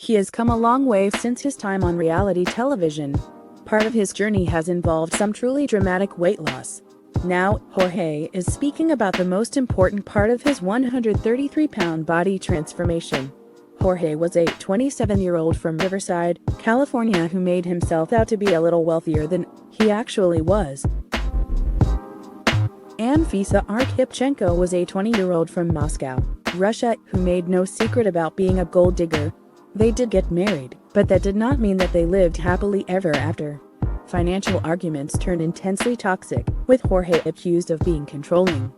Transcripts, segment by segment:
He has come a long way since his time on reality television. Part of his journey has involved some truly dramatic weight loss. Now, Jorge is speaking about the most important part of his 133-pound body transformation. Jorge was a 27-year-old from Riverside, California who made himself out to be a little wealthier than he actually was. Anfisa Arkhipchenko was a 20-year-old from Moscow, Russia, who made no secret about being a gold digger. They did get married, but that did not mean that they lived happily ever after. Financial arguments turned intensely toxic, with Jorge accused of being controlling.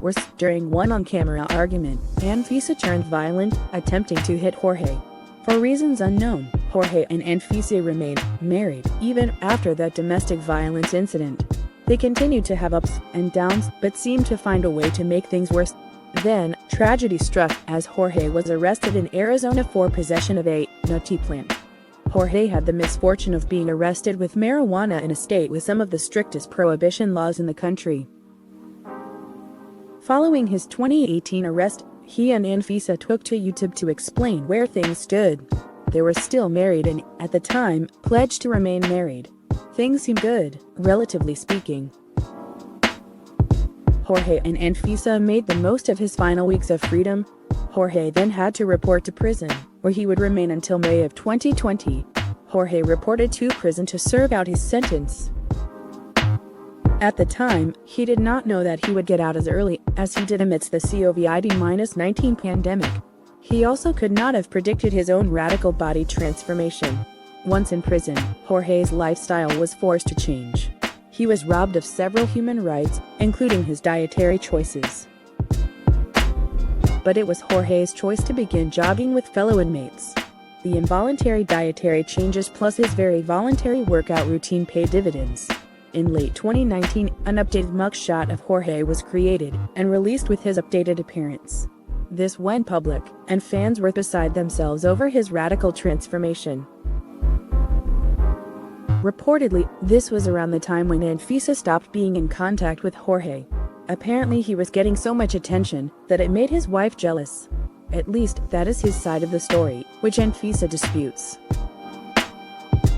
Worse, during one on-camera argument, Anfisa turned violent, attempting to hit Jorge. For reasons unknown, Jorge and Anfisa remained married even after that domestic violence incident. They continued to have ups and downs, but seemed to find a way to make things worse. Then, tragedy struck as Jorge was arrested in Arizona for possession of a nutty plant. Jorge had the misfortune of being arrested with marijuana in a state with some of the strictest prohibition laws in the country. Following his 2018 arrest, he and Anfisa took to YouTube to explain where things stood. They were still married and, at the time, pledged to remain married. Things seemed good, relatively speaking. Jorge and Anfisa made the most of his final weeks of freedom. Jorge then had to report to prison, where he would remain until May of 2020. Jorge reported to prison to serve out his sentence. At the time, he did not know that he would get out as early as he did amidst the COVID-19 pandemic. He also could not have predicted his own radical body transformation. Once in prison, Jorge's lifestyle was forced to change. He was robbed of several human rights, including his dietary choices. But it was Jorge's choice to begin jogging with fellow inmates. The involuntary dietary changes plus his very voluntary workout routine paid dividends. In late 2019, an updated mugshot of Jorge was created and released with his updated appearance. This went public, and fans were beside themselves over his radical transformation. Reportedly, this was around the time when Anfisa stopped being in contact with Jorge. Apparently he was getting so much attention that it made his wife jealous. At least, that is his side of the story, which Anfisa disputes.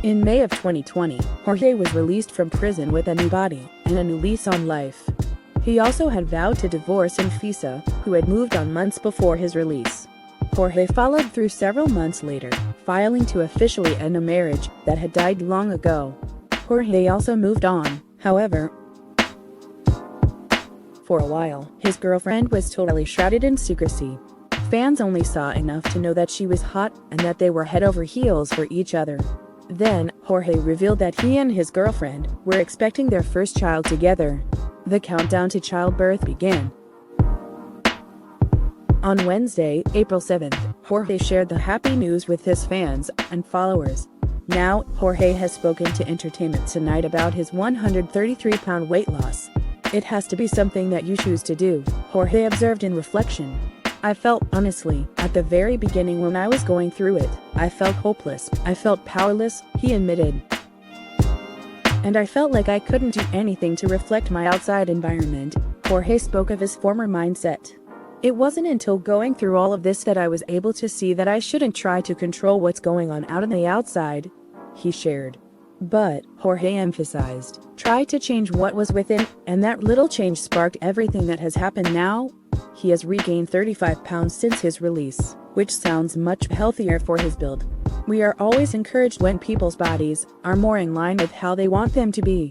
In May of 2020, Jorge was released from prison with a new body and a new lease on life. He also had vowed to divorce Anfisa, who had moved on months before his release. Jorge followed through several months later, filing to officially end a marriage that had died long ago. Jorge also moved on, however. For a while, his girlfriend was totally shrouded in secrecy. Fans only saw enough to know that she was hot and that they were head over heels for each other. Then, Jorge revealed that he and his girlfriend were expecting their first child together. The countdown to childbirth began. On Wednesday, April 7th, Jorge shared the happy news with his fans and followers. Now, Jorge has spoken to Entertainment Tonight about his 133-pound weight loss. It has to be something that you choose to do, Jorge observed in reflection. I felt, honestly, at the very beginning when I was going through it, I felt hopeless, I felt powerless, he admitted. And I felt like I couldn't do anything to reflect my outside environment. Jorge spoke of his former mindset. It wasn't until going through all of this that I was able to see that I shouldn't try to control what's going on out in the outside, he shared. But, Jorge emphasized, try to change what was within, and that little change sparked everything that has happened now. He has regained 35 pounds since his release, which sounds much healthier for his build. We are always encouraged when people's bodies are more in line with how they want them to be.